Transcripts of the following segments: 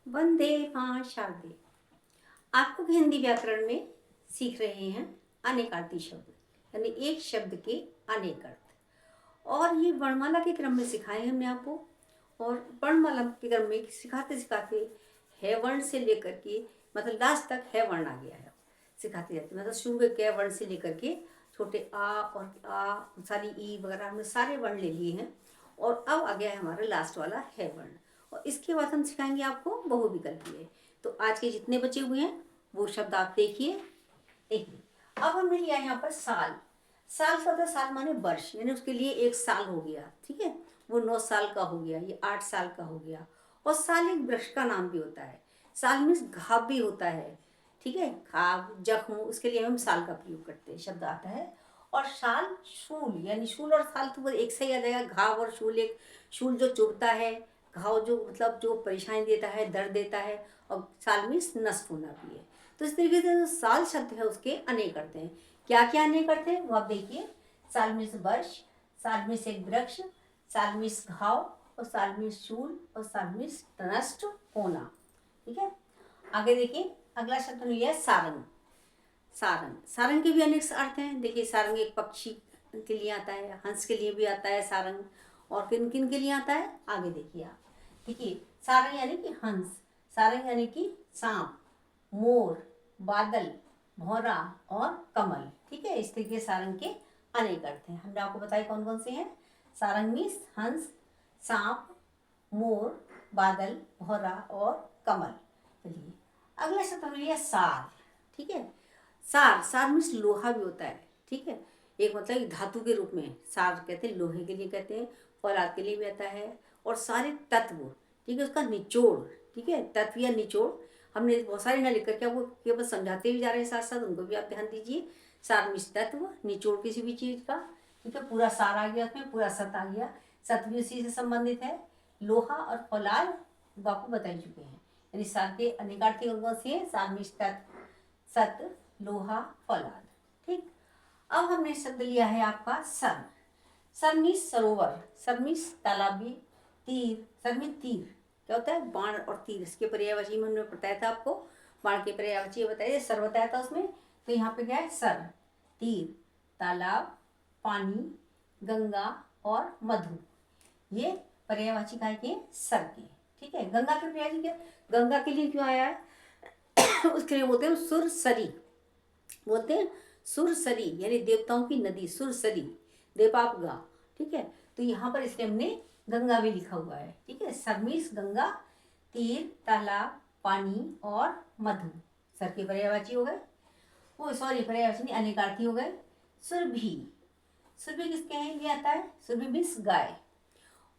वंदे मां शारदे। आप लोग हिंदी व्याकरण में सीख रहे हैं अनेकार्थी शब्द, यानी एक शब्द के अनेक अर्थ। और ये वर्णमाला के क्रम में सिखाए हमने आपको। और वर्णमाला के क्रम में सिखाते सिखाते है वर्ण से लेकर के मतलब लास्ट तक है वर्ण आ गया है, सिखाते जाते मतलब शुरू में कै वर्ण से लेकर के छोटे आ और आ सारी ई वगैरह हमने सारे वर्ण ले लिए हैं। और अब आ गया है हमारा लास्ट वाला है वर्ण। और इसके बाद हम सिखाएंगे आपको बहुविकल्पीय। तो आज के जितने बचे हुए हैं वो शब्द आप देखिए। देखिए अब हमने लिया यहाँ पर साल। साल शब्द साल माने वर्ष, यानी उसके लिए एक साल हो गया, ठीक है। वो 9 साल का हो गया, ये 8 साल का हो गया। और साल एक वृक्ष का नाम भी होता है। साल मीन्स घाव भी होता है, ठीक है। घाव जख्म, उसके लिए हम साल का प्रयोग करते हैं, शब्द आता है। और शाल शूल, यानी शूल और साल तो एक से ही आ जाएगा। घाव और शूल, एक शूल जो चुभता है, घाव जो मतलब जो परेशानी देता है, दर्द देता है। और साल मीन्स नष्ट होना भी है। तो इस तरीके से जो साल शब्द है उसके अनेक अर्थ हैं। क्या क्या अनेक अर्थ हैं वो आप देखिए। साल मीन्स वर्ष, साल मीन्स एक वृक्ष, साल मीन्स घाव, और साल मीन्स शूल, और साल मीन्स नष्ट होना, ठीक है। आगे देखिए अगला शब्द लिया है सारंग। सारंग, सारंग के भी अनेक अर्थ हैं। देखिए सारंग एक पक्षी के लिए आता है, हंस के लिए भी आता है सारंग। और किन किन के लिए आता है आगे देखिए आप। देखिए सारंग यानी कि हंस, सारंग यानी कि सांप, मोर, बादल, भौरा और कमल, ठीक है। इस तरीके सारंग के अनेक अर्थ हैं। हमने आपको बताया कौन कौन से हैं। सारंग मीन्स हंस, सांप, मोर, बादल, भौरा और कमल। चलिए अगला शब्द हमने लिया सार, ठीक है। सार, सार मीन्स लोहा भी होता है, ठीक है। एक मतलब धातु के रूप में सार कहते हैं, लोहे के लिए कहते हैं, फौलाद के लिए भी आता है। और सारे तत्व, ठीक है, उसका निचोड़, ठीक है, तत्व या निचोड़। हमने बहुत सारे ना लिख करके आपको केवल समझाते भी जा रहे हैं साथ साथ, उनको भी आप ध्यान दीजिए। सार मीन्स तत्व, निचोड़ किसी भी चीज का, ठीक है। पूरा सार आ गया उसमें, पूरा सत आ गया, सत भी उसी से संबंधित है। लोहा और फौलाद आपको बता चुके हैं। यानी सार के अनेकार्थी कौन से हैं। सार मीन्स तत्व, सत, लोहा, फौलाद, ठीक। अब हमने शब्द लिया है आपका सर। सर मीन्स सरोवर, सर मीन्स तालाबी, तीर, सर मीन्स तीर क्या होता है, बाण और तीर। इसके पर्यायवाची में हमने बताया था आपको, बाण के पर्यायवाची बताया, सर बताया था उसमें। तो यहाँ पे क्या है, सर, तीर, तालाब, पानी, गंगा और मधु, ये पर्यायवाची काय के सर के, ठीक है। गंगा के पर्यायवाची क्या, गंगा के लिए क्यों आया है उसके लिए बोलते हैं सुरसरी, बोलते हैं सुरसरी, यानी देवताओं की नदी सुरसरी, देवापगा, ठीक है। तो यहाँ पर इसलिए हमने गंगा भी लिखा हुआ है, ठीक है। सरमीस गंगा, तीर, तालाब, पानी और मधु सर के पर्यायवाची हो गए। वो सॉरी पर्यायवाची नहीं, अनेकार्थी हो गए। सुरभि, सुरभि किसके हैं, ये आता है, सुरभि मीन्स गाय।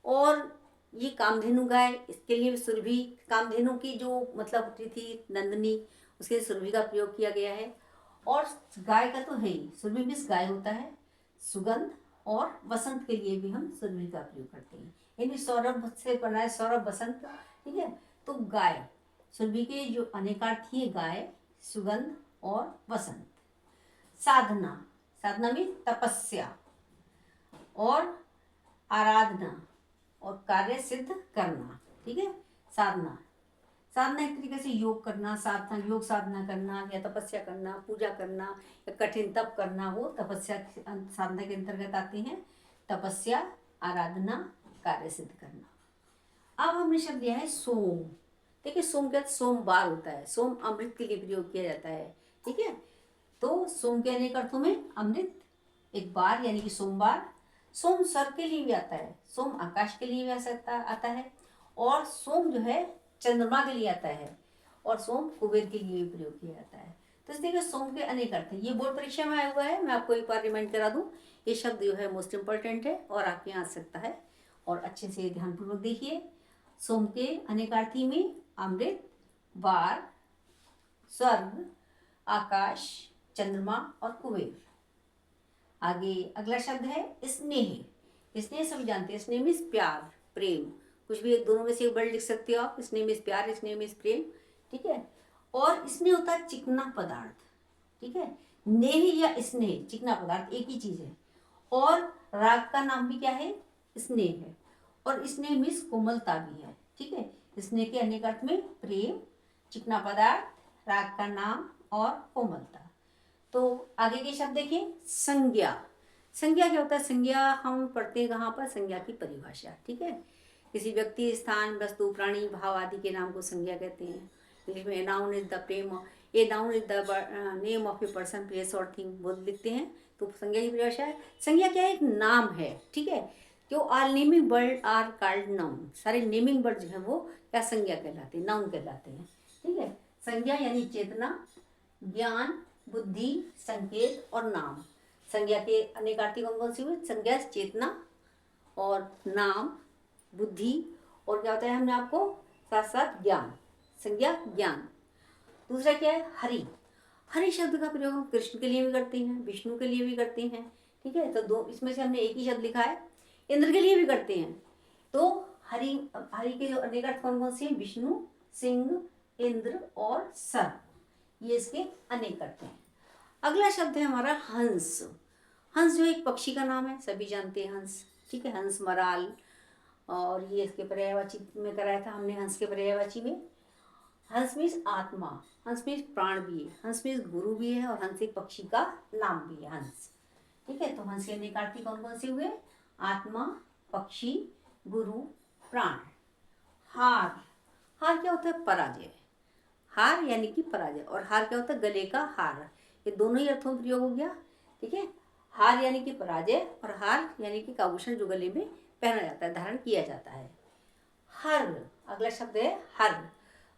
और ये कामधेनु गाय, इसके लिए सुरभि, कामधेनु की जो मतलब होती थी नंदनी, उसके लिए सुरभि का प्रयोग किया गया है। और गाय का तो है ही, सुरभि मीन्स गाय होता है। सुगंध और वसंत के लिए भी हम सुरभि का प्रयोग करते हैं, यानी सौरभ से बना है, सौरभ वसंत, ठीक है। तो गाय, सुरभि के जो अनेकार्थी है, गाय, सुगंध और वसंत। साधना, साधना मीन्स तपस्या और आराधना और कार्य सिद्ध करना, ठीक है। साधना, साधना एक तरीके से योग करना, साधना योग साधना करना या तपस्या करना, पूजा करना या कठिन तप करना, वो तपस्या साधना के अंतर्गत आते हैं। तपस्या, आराधना, कार्य सिद्ध करना। अब हमने शब्द लिया है सोम। देखिए सोम क्या, सोमवार होता है, सोम अमृत के लिए प्रयोग किया जाता है, ठीक है। तो सोम के अनेक अर्थों में अमृत, एक बार यानी कि सोमवार। सोम सर के लिए भी आता है, सोम आकाश के लिए भी आ सकता आता है। और सोम जो है चंद्रमा के लिए आता है। और सोम कुबेर के लिए भी प्रयोग किया जाता है। तो इस देखिए सोम के अनेक अर्थ हैं। ये बोर्ड परीक्षा में आया हुआ है, मैं आपको एक बार रिमाइंड करा दूं, ये शब्द जो है मोस्ट इंपॉर्टेंट है और आपके यहाँ आ सकता है। और अच्छे से ध्यानपूर्वक देखिए। सोम के अनेकार्थी में अमृत, वार, स्वर्ग, आकाश, चंद्रमा और कुबेर। आगे अगला शब्द है स्नेह। स्नेह सभी जानते हैं, स्नेह मीन्स प्यार, प्रेम, कुछ भी दोनों में से एक वर्ड लिख सकते हो आप। स्नेह मीन्स प्यार, स्नेह मीन्स प्रेम, ठीक है। और स्नेह होता है चिकना पदार्थ, ठीक है। नेह या स्नेह, चिकना पदार्थ एक ही चीज है। और राग का नाम भी क्या है, स्नेह है। और स्नेह मीन्स कोमलता भी है, ठीक है। स्नेह के अनेक अर्थ में प्रेम, चिकना पदार्थ, राग का नाम और कोमलता। तो आगे के शब्द देखिए। संज्ञा। संज्ञा क्या होता है? संज्ञा हम पढ़ते हैं कहाँ पर? संज्ञा की परिभाषा, ठीक है। किसी व्यक्ति, स्थान, वस्तु, प्राणी, भाव आदि के नाम को संज्ञा कहते हैं। इंग्लिश में noun is the Prem, a noun is the name of a person, place और थिंग बोल लिखते हैं। तो संज्ञा की परिभाषा है, संज्ञा क्या है? एक नाम है, ठीक है। जो all naming word are called noun, सारे नेमिंग वर्ड जो है वो क्या संज्ञा कहलाते हैं? नाउन कहलाते हैं, ठीक है। संज्ञा यानी चेतना, ज्ञान, बुद्धि, संकेत और नाम। संज्ञा के अनेक अर्थी कौन कौन सी हुए? संज्ञा चेतना और नाम, बुद्धि और क्या होता है हमने आपको साथ साथ ज्ञान। संज्ञा ज्ञान। दूसरा क्या है? हरि। हरि शब्द का प्रयोग हम कृष्ण के लिए भी करते हैं, विष्णु के लिए भी करते हैं, ठीक है। तो दो इसमें से हमने एक ही शब्द लिखा है, इंद्र के लिए भी करते हैं। तो हरि, हरि के जो अनेक अर्थ कौन कौन से हैं? विष्णु, सिंह, इंद्र और सर्प, ये इसके अनेक अर्थ हैं। अगला शब्द है हमारा हंस। हंस जो एक पक्षी का नाम है, सभी जानते हैं हंस, ठीक है। हंस, मराल, और ये इसके पर्यायवाची में कराया था हमने, हंस के पर्यायवाची में। हंस मीन्स आत्मा, हंस मीन्स प्राण भी है, हंस मीन्स गुरु भी है, और हंस एक पक्षी का नाम भी है, हंस, ठीक है। तो हंस के अनेक अर्थी कौन कौन से हुए? आत्मा, पक्षी, गुरु, प्राण। हार। हार क्या होता है? पराजय। हार यानी कि पराजय, और हार क्या होता है? गले का हार। ये दोनों ही अर्थों में प्रयोग हो गया, ठीक है। हार यानी कि पराजय, और हार यानी कि आभूषण जो गले में पहना जाता है, धारण किया जाता है। हर, अगला शब्द है हर।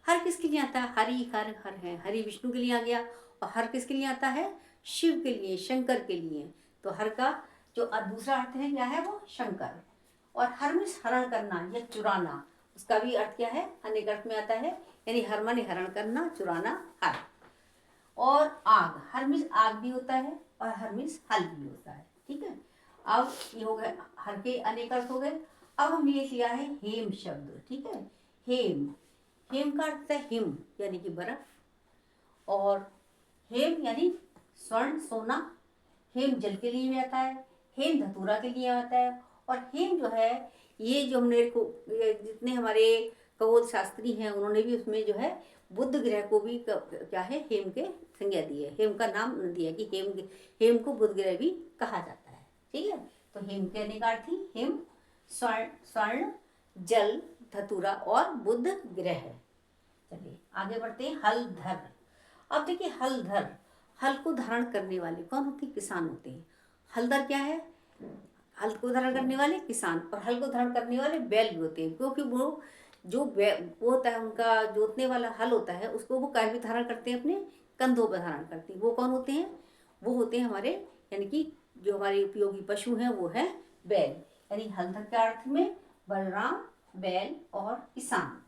हर किसके लिए आता है? हरि, हर, हर है, हरि विष्णु के लिए आ गया। और हर किसके लिए आता है? शिव के लिए, शंकर के लिए। तो हर का जो दूसरा अर्थ है क्या है? वो शंकर। और हर मीन्स हरण करना या चुराना, उसका भी अर्थ क्या है? अनेक अर्थ में आता है, यानी हर माने हरण करना, चुराना, हर। और आग। हर मीन्स आग भी होता है, और हर मीन्स हल भी होता है, ठीक है। अब ये हो गए हर के अनेक अर्थ हो गए। अब हमने ये लिया है हेम शब्द, ठीक है। हेम, हेम का अर्थ है हिम यानी कि बर्फ, और हेम यानी स्वर्ण, सोना। हेम जल के लिए भी आता है, हेम धतूरा के लिए आता है। और हेम जो है, ये जो हमने जितने हमारे खगोल शास्त्री हैं उन्होंने भी उसमें जो है बुध ग्रह को भी क्या है? हेम के संज्ञा दी है, हेम का नाम दिया कि हेम को बुध ग्रह भी कहा जाता है, ठीक है। तो हेम के अनेक अर्थी हेम, स्वर्ण, जल, धतूरा और बुध ग्रह। चलिए आगे बढ़ते हैं। हलधर। अब देखिए हलधर, हल को धारण करने वाले कौन होते हैं? किसान होते हैं। हलधर क्या है? हल को धारण करने वाले किसान, और हल को धारण करने वाले बैल भी होते हैं, क्योंकि वो जो वो होता है उनका जोतने वाला हल होता है, उसको वो काय भी धारण करते हैं, अपने कंधों पर धारण करते हैं। वो कौन होते हैं? वो होते हैं हमारे, यानी कि जो हमारे उपयोगी पशु हैं वो है बैल। यानी हलधर के अर्थ में बलराम, बैल और किसान।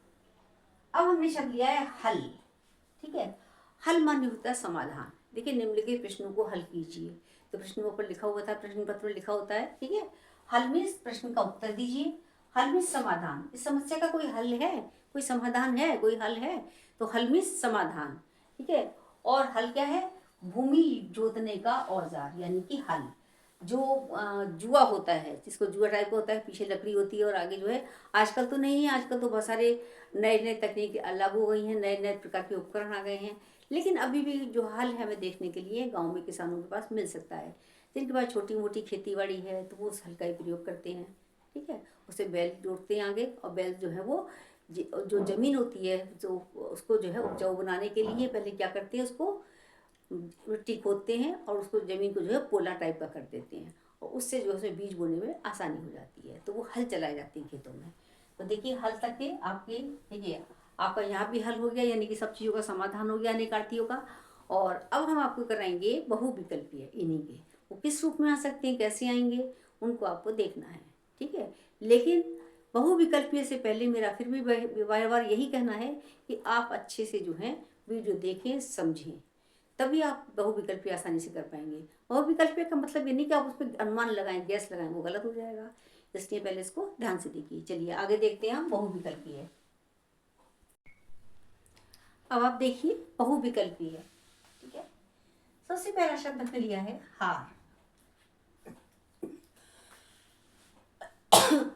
अब हमने शब्द लिया है हल, ठीक है। हल माने होता है समाधान। देखिए निम्नलिखित प्रश्नों को हल कीजिए, तो प्रश्नों पर लिखा हुआ था, प्रश्न पत्र में लिखा होता है, ठीक है। हल मीन्स प्रश्न का उत्तर दीजिए, हल मीन्स समाधान। इस समस्या का कोई हल है, कोई समाधान है, कोई हल है? तो हल मीन्स समाधान, ठीक है। और हल क्या है? भूमि जोतने का औजार, यानी कि हल। जो जुआ होता है, जिसको जुआ टाइप का होता है, पीछे लकड़ी होती है और आगे जो है, आजकल तो नहीं है, आजकल तो बहुत सारे नए नए तकनीक लागू हो गई हैं, नए नए प्रकार के उपकरण आ गए हैं, लेकिन अभी भी जो हल है हमें देखने के लिए गांव में किसानों के पास मिल सकता है। जिनके पास छोटी मोटी खेती बाड़ी है तो वो उस हल का ही प्रयोग करते हैं, ठीक है। उसे बैल जोड़ते हैं आगे, और बैल जो है वो जो जमीन होती है, जो उसको जो है उपजाऊ बनाने के लिए पहले क्या करते हैं? उसको मिट्टी खोदते हैं और उसको ज़मीन को जो है पोला टाइप का कर देते हैं, और उससे जो है बीज बोने में आसानी हो जाती है, तो वो हल चलाई जाती है खेतों में। तो देखिए हल तक के आपके, देखिए आपका यहाँ भी हल हो गया, यानी कि सब चीज़ों का समाधान हो गया अनेक अर्थीयों का। और अब हम आपको कराएंगे बहुविकल्पीय, इन्हीं के वो किस रूप में आ सकते हैं, कैसे आएंगे, उनको आपको देखना है, ठीक है। लेकिन बहुविकल्पीय से पहले मेरा फिर भी बार बार यही कहना है कि आप अच्छे से जो है वीडियो देखें, समझें, तभी आप बहुविकल्पीय आसानी से कर पाएंगे। बहुविकल्पीय का मतलब ये नहीं कि आप उस पर अनुमान लगाएं, गैस लगाएं, वो गलत हो जाएगा, इसलिए पहले इसको ध्यान से देखिए। चलिए आगे देखते हैं हम बहुविकल्पीय। अब आप देखिए बहुविकल्पीय, ठीक है। सबसे पहला शब्द हमने लिया है हार।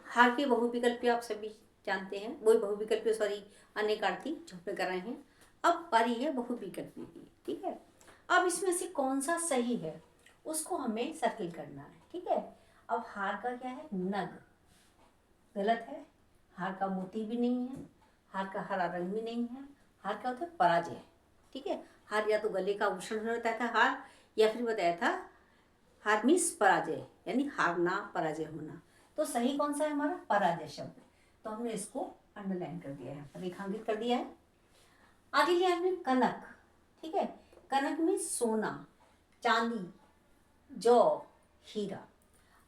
हार के बहुविकल्पीय आप सभी जानते हैं, वही बहुविकल्पी, सॉरी अनेकार्थी जो हमने कर रहे हैं। अब पारी है बहुविकल्पी की, ठीक है। अब इसमें से कौन सा सही है उसको हमें सर्किल करना है, ठीक है। अब हार का क्या है, नग, गलत है। हार का मोती भी नहीं है, हार का हरा रंग भी नहीं है। हार क्या होता है, पराजय, ठीक है। हार या तो गले का आभूषण होता था हार, या फिर बताया था हार मीन्स पराजय, यानी हारना, पराजय होना। तो सही कौन सा है हमारा, पराजय शब्द। तो हमने इसको अंडरलाइन कर दिया है, रेखांकित कर दिया है। आगे लिया हमने कनक, ठीक है। कनक में सोना, चांदी, जौ, हीरा।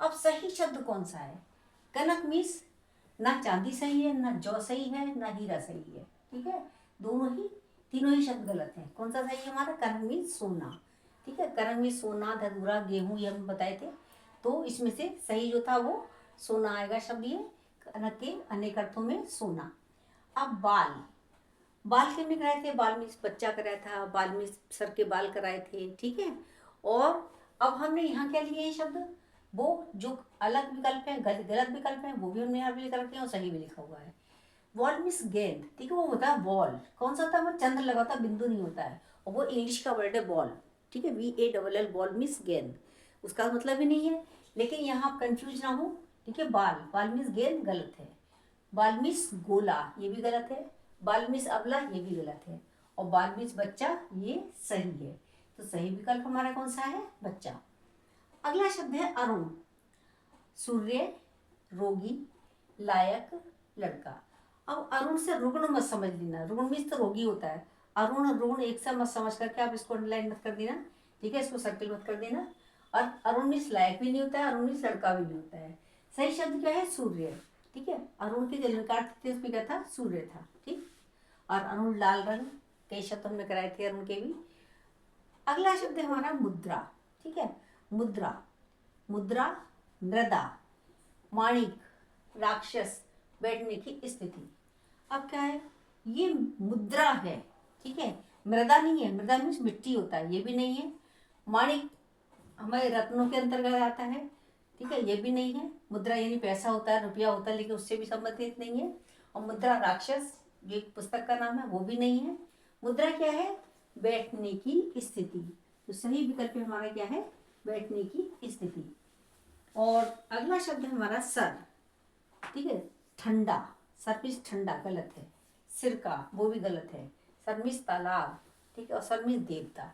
अब सही शब्द कौन सा है, कनक मीन्स ना चांदी सही है, ना जौ सही है, ना हीरा सही है, ठीक है। दोनों ही, तीनों ही शब्द गलत हैं। कौन सा सही है हमारा, कनक मीन्स सोना, ठीक है। कनक में सोना, धतूरा, गेहूं ये हम बताए थे। तो इसमें से सही जो था वो सोना आएगा शब्द, ये कनक के अनेक अर्थों में सोना। अब बाल, बाल किसने कराए थे, बाल मीन्स बच्चा कराया था, बाल मीन्स सर के बाल कराए थे, ठीक है। और अब हमने यहाँ क्या लिए हैं शब्द, वो जो अलग विकल्प है, गलत विकल्प है, वो भी हमने यहाँ पे लिख रखे हैं और सही भी लिखा हुआ है। बॉल मीन्स गेंद, ठीक है, वो होता है बॉल। कौन सा होता है, वो चंद्र लगा होता है, बिंदु नहीं होता है, और वो इंग्लिश का वर्ड है बॉल, ठीक है। BALL, बॉल मीन्स गेंद, उसका मतलब भी नहीं है। लेकिन यहाँ आप कंफ्यूज ना हो, ठीक है। बाल, बाल मीन्स गेंद गलत है। बाल मीन्स गोला, ये भी गलत है। बाल मीन्स अबला, ये भी गलत है। और बाल मीन्स बच्चा, ये सही है। तो सही विकल्प हमारा कौन सा है, बच्चा। अगला शब्द है अरुण, सूर्य, रोगी, लायक, लड़का। अब अरुण से रुग्ण मत समझ लेना, रुग्ण मीन्स तो रोगी होता है। अरुण और रुग्ण एक साथ मत समझ करके आप इसको अंडरलाइन मत कर देना, ठीक है, इसको सर्किल मत कर देना। और अरुण मीन्स लायक भी नहीं होता है, अरुण मीन्स लड़का भी नहीं होता है। सही शब्द क्या है, सूर्य, ठीक है। अरुण के जो लड़का थे उसमें क्या था, सूर्य था, ठीक। और अरुण लाल रंग, कई शब्द हमने कराए थे अरुण के भी। अगला शब्द है हमारा मुद्रा, ठीक है। मुद्रा, मुद्रा, मृदा, माणिक, राक्षस, बैठने की स्थिति। अब क्या है, ये मुद्रा है, ठीक है, मृदा नहीं है। मृदा मीन्स मिट्टी होता है, ये भी नहीं है। माणिक हमारे रत्नों के अंतर्गत आता है, ठीक है, ये भी नहीं है। मुद्रा यानी पैसा होता है, रुपया होता है, लेकिन उससे भी संबंधित नहीं है। और मुद्रा राक्षस, जो एक पुस्तक का नाम है, वो भी नहीं है। मुद्रा क्या है, बैठने की स्थिति। तो सही विकल्प हमारा क्या है, बैठने की स्थिति। और अगला शब्द है हमारा सर, ठीक है। ठंडा, सर मीन्स ठंडा, गलत है। सिरका, वो भी गलत है। सर मीन्स तालाब, ठीक है। और सर मीन्स देवता,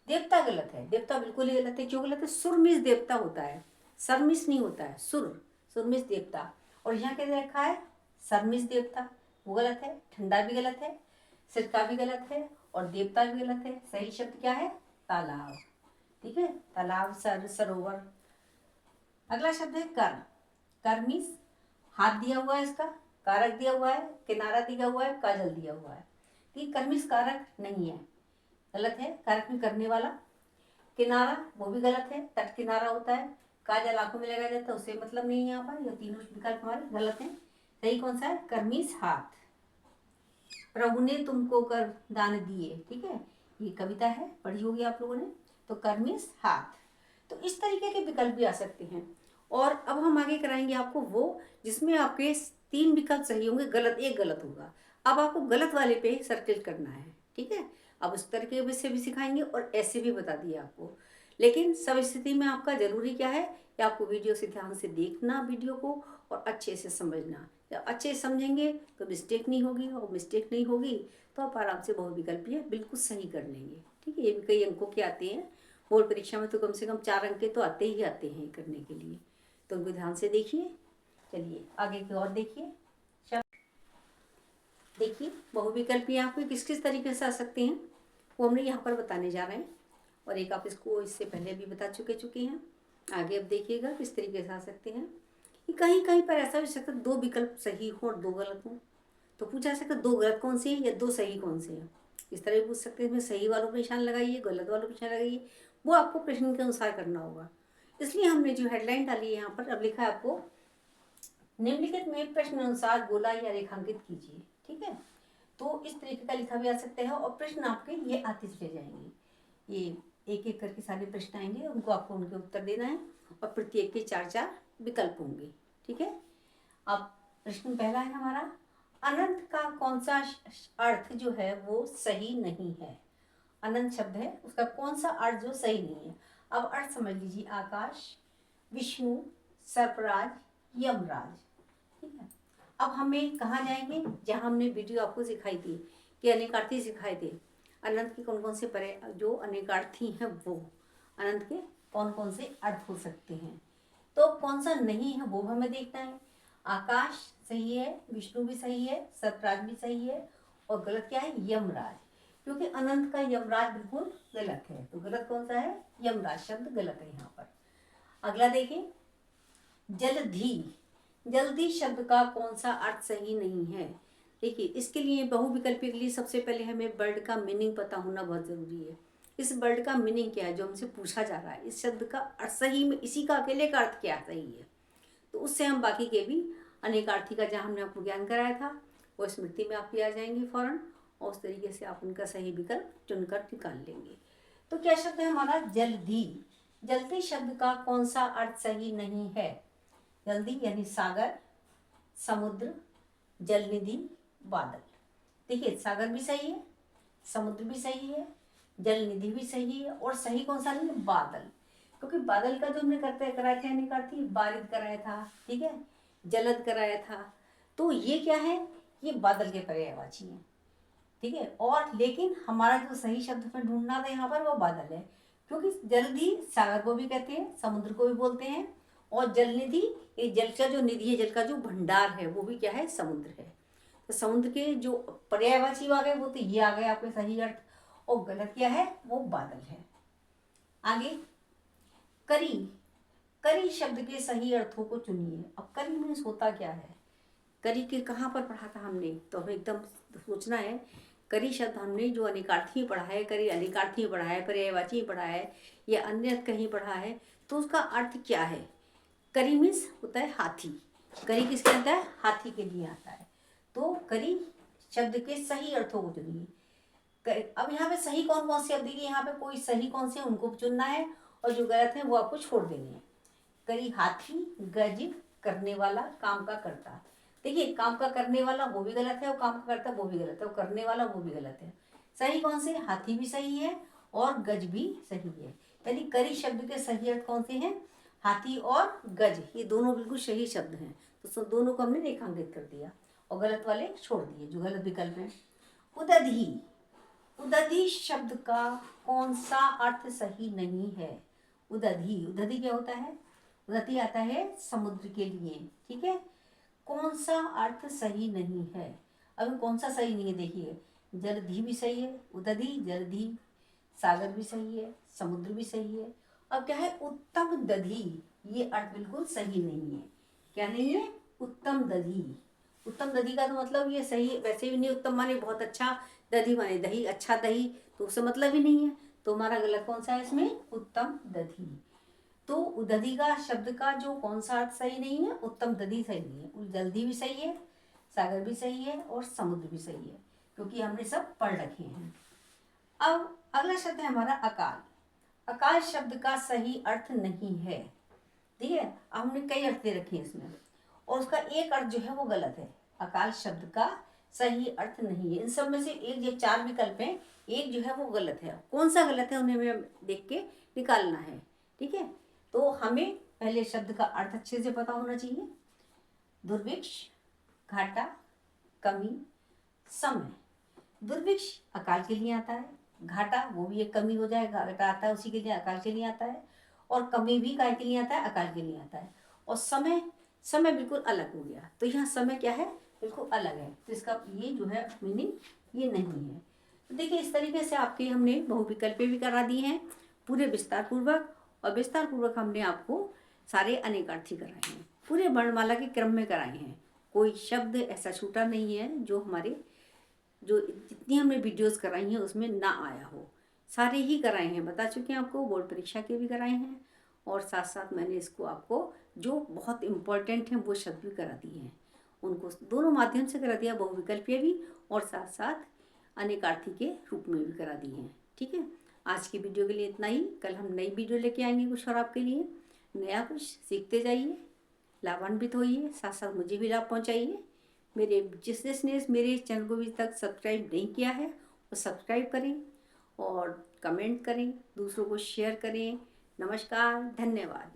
देवता गलत है। देवता बिल्कुल ही गलत है, क्यों गलत है, सुर मीन्स देवता होता है, सर मीन्स नहीं होता है। सुर, सुर मीन्स देवता। और यहाँ क्या रखा है, सर मीन्स देवता, वो गलत है। ठंडा भी गलत है, सिरका भी गलत है, और देवता भी गलत है। सही शब्द क्या है, तालाब, ठीक है। तालाब, सर, सरोवर। अगला शब्द है कर, कर मीन्स हाथ दिया हुआ है, इसका कारक दिया हुआ है, किनारा दिया हुआ है, काजल दिया हुआ है, ठीक। कर मीन्स कारक नहीं है, गलत है। कारक में करने वाला। किनारा, वो भी गलत है, तट किनारा होता है। काजल आंखों में लगाया जाता है, उससे मतलब नहीं है यहाँ पर। ये तीनों विकल्प हमारे गलत हैं। सही कौन सा है, कर मीन्स हाथ। प्रभु ने तुमको कर दान दिए, ठीक है, ये कविता है, पढ़ी होगी आप लोगों ने। तो कर मीन्स हाथ। तो इस तरीके के विकल्प भी आ सकते हैं। और अब हम आगे कराएंगे आपको वो जिसमें आपके 3 विकल्प सही होंगे, गलत एक गलत होगा। अब आपको गलत वाले पे सर्किल करना है, ठीक है। अब उस तरीके से भी सिखाएंगे और ऐसे भी बता दिए आपको। लेकिन सब स्थिति में आपका जरूरी क्या है कि आपको वीडियो से ध्यान से देखना वीडियो को, और अच्छे से समझना। जब अच्छे से समझेंगे तो मिस्टेक नहीं होगी, और मिस्टेक नहीं होगी तो आप आराम से बहुविकल्पीय बिल्कुल सही कर लेंगे, ठीक है। ये भी कई अंकों के आते हैं, बोर्ड परीक्षा में तो कम से कम 4 अंक के तो आते ही आते हैं करने के लिए। तो उनको ध्यान से देखिए। चलिए आगे की और देखिए। देखिए बहुविकल्पीय आपको किस किस तरीके से आ सकते हैं वो हमने यहाँ पर बताने जा रहे हैं। और एक आप इसको इससे पहले भी बता चुके हैं। आगे अब देखिएगा किस तरीके से आ सकते हैं। कहीं कहीं पर ऐसा भी सकता है 2 विकल्प सही हो और 2 गलत हो। तो पूछा जा सकता है 2 गलत कौन से हैं या 2 सही कौन से हैं। इस तरह भी पूछ सकते हैं, इसमें सही वालों पर निशान लगाइए, गलत वालों पर निशान लगाइए। वो आपको प्रश्न के अनुसार करना होगा। इसलिए हमने जो हेडलाइन डाली है यहाँ पर, अब लिखा है आपको निम्नलिखित में प्रश्न अनुसार गोला या रेखांकित कीजिए, ठीक है। तो इस तरीके का लिखा भी आ सकता है और प्रश्न आपके ये आते चले जाएंगे। ये एक एक करके सारे प्रश्न आएंगे, उनको आपको उनके उत्तर देना है और प्रत्येक के 4-4 विकल्प होंगे, ठीक है। अब प्रश्न पहला है हमारा, अनंत का कौन सा अर्थ जो है वो सही नहीं है। अनंत शब्द है, उसका कौन सा अर्थ जो सही नहीं है। अब अर्थ समझ लीजिए, आकाश, विष्णु, सर्पराज, यमराज। ठीक है, अब हमें कहाँ जाएंगे, जहाँ हमने वीडियो आपको सिखाई थी कि अनेकार्थी सिखाए थे। अनंत के कौन कौन से परे जो अनेकार्थी हैं, वो अनंत के कौन कौन से अर्थ हो सकते हैं, तो कौन सा नहीं है वो हमें देखना है। आकाश सही है, विष्णु भी सही है, सर्पराज भी सही है, और गलत क्या है, यमराज। क्योंकि अनंत का यमराज बिल्कुल गलत है, तो गलत कौन सा है, यमराज शब्द गलत है यहाँ पर। अगला देखें, जल्दी। जल्दी शब्द का कौन सा अर्थ सही नहीं है। देखिए, इसके लिए बहुविकल्पी के लिए सबसे पहले हमें वर्ड का मीनिंग पता होना बहुत ज़रूरी है। इस वर्ड का मीनिंग क्या है जो हमसे पूछा जा रहा है, इस शब्द का अर्थ सही में इसी का अकेले का अर्थ क्या सही है, तो उससे हम बाकी के भी अनेकार्थी का जहाँ हमने आपको ज्ञान कराया था वो स्मृति में आपके आ जाएंगे फौरन, और उस तरीके से आप उनका सही विकल्प चुनकर निकाल लेंगे। तो क्या शब्द है हमारा, जल्दी। जल्दी शब्द का कौन सा अर्थ सही नहीं है। जल्दी यानी सागर, समुद्र, जलनिधि, बादल। देखिए, सागर भी सही है, समुद्र भी सही है, जलनिधि भी सही है, और सही कौन सा नहीं है, बादल। क्योंकि बादल का जो हमने करते कराया था अनेकार्थी, बारिद कराया था, ठीक है, जलद कराया था, तो ये क्या है, ये बादल के पर्यायवाची है। ठीक है, और लेकिन हमारा जो सही शब्द में ढूंढना था यहाँ पर वो बादल है, क्योंकि जलधि सागर को भी कहते हैं, समुद्र को भी बोलते हैं, और जलनिधि ये जल का जो निधि है, जल का जो भंडार है वो भी क्या है, समुद्र है। तो समुद्र के जो पर्यायवाची आ गए वो तो ये आ गए आपके सही अर्थ, और गलत क्या है, वो बादल है। आगे, करी। करी शब्द के सही अर्थों को चुनिए। अब करी मीन्स होता क्या है, करी के कहाँ पर पढ़ा था हमने, तो हमें एकदम सोचना है। करी शब्द हमने जो अनेकार्थी में पढ़ा है, करी अनेकार्थी में पढ़ा है, पर्यायवाची में पढ़ा है, या अन्य कहीं पढ़ा है, तो उसका अर्थ क्या है। करी मीन्स होता है हाथी। करी किसके आता है, हाथी के लिए आता है। तो करी शब्द के सही अर्थों को चुनिए। अब यहाँ पे सही कौन कौन से, अब देखिए यहाँ पे कोई सही कौन से उनको चुनना है, और जो गलत है वो आपको छोड़ देने हैं। करी हाथी, गज, करने वाला, काम का करता। देखिए, काम का करने वाला वो भी गलत है, और काम का करता वो भी गलत है, और करने वाला वो भी गलत है। सही कौन से, हाथी भी सही है और गज भी सही है। यानी करी शब्द के सही अर्थ कौन से हैं, हाथी और गज, ये दोनों बिल्कुल सही शब्द हैं। तो दोनों को हमने रेखांकित कर दिया और गलत वाले छोड़ दिए जो गलत विकल्प हैं। उदधि। उदधि शब्द का कौन सा अर्थ सही नहीं है। उदधि, उदधि क्या होता है, उदधि आता है समुद्र के लिए। ठीक है, कौन सा अर्थ सही नहीं है। अब कौन सा सही नहीं है, देखिए, जलधि भी सही है, उदधि, जलधि, सागर भी सही है, समुद्र भी सही है। अब क्या है, उत्तम दधि, ये अर्थ बिल्कुल सही नहीं है। क्या नहीं है, उत्तम दधि। उत्तम दधि का तो मतलब ये सही वैसे भी नहीं, उत्तम माने बहुत अच्छा, दधि माने दही, अच्छा दही, तो उससे मतलब ही नहीं है। तो हमारा गलत कौन सा है इसमें, उत्तम दधि। तो उदधि का शब्द का जो कौन सा अर्थ सही नहीं है, उत्तम दधि सही नहीं है। जल्दी भी सही है, सागर भी सही है, और समुद्र भी सही है, क्योंकि हमने सब पढ़ रखे हैं। अब अगला शब्द है हमारा अकाल। अकाल शब्द का सही अर्थ नहीं है। ठीक है, अब हमने कई अर्थ दे रखे हैं इसमें, और उसका एक अर्थ जो है वो गलत है। अकाल शब्द का सही अर्थ नहीं है। इन सब में से एक, जो 4 विकल्प हैं, एक जो है वो गलत है। कौन सा गलत है उन्हें हमें देख के निकालना है। ठीक है, तो हमें पहले शब्द का अर्थ अच्छे से पता होना चाहिए। दुर्भिक्ष, घाटा, कमी, समय। दुर्भिक्ष अकाल के लिए आता है, घाटा वो भी एक कमी हो जाए, घाटा आता है उसी के लिए, अकाल के लिए आता है, और कमी भी काय के लिए आता है, अकाल के लिए आता है। और समय, समय बिल्कुल अलग हो गया, तो यहाँ समय क्या है, बिल्कुल अलग है, तो इसका ये जो है मीनिंग ये नहीं है। तो देखिए, इस तरीके से आपके हमने बहुविकल्पे भी करा दिए हैं पूरे विस्तार पूर्वक, और विस्तार पूर्वक हमने आपको सारे अनेकार्थी कराए हैं, पूरे वर्णमाला के क्रम में कराए हैं। कोई शब्द ऐसा छूटा नहीं है जो हमारे जो जितनी हमने वीडियोस कराई हैं उसमें ना आया हो, सारे ही कराए हैं, बता चुके हैं आपको, बोर्ड परीक्षा के भी कराए हैं, और साथ साथ मैंने इसको आपको जो बहुत इम्पोर्टेंट हैं वो शब्द भी करा दिए हैं, उनको दोनों माध्यम से करा दिया, बहुविकल्पीय भी और साथ साथ अनेकार्थी के रूप में भी करा दिए हैं। ठीक है, आज की वीडियो के लिए इतना ही। कल हम नई वीडियो लेके आएंगे कुछ और आपके लिए, नया कुछ सीखते जाइए, लाभान्वित होइए, साथ साथ मुझे भी लाभ पहुँचाइए। जिसने मेरे चैनल को अभी तक सब्सक्राइब नहीं किया है वो सब्सक्राइब करें और कमेंट करें, दूसरों को शेयर करें। नमस्कार, धन्यवाद।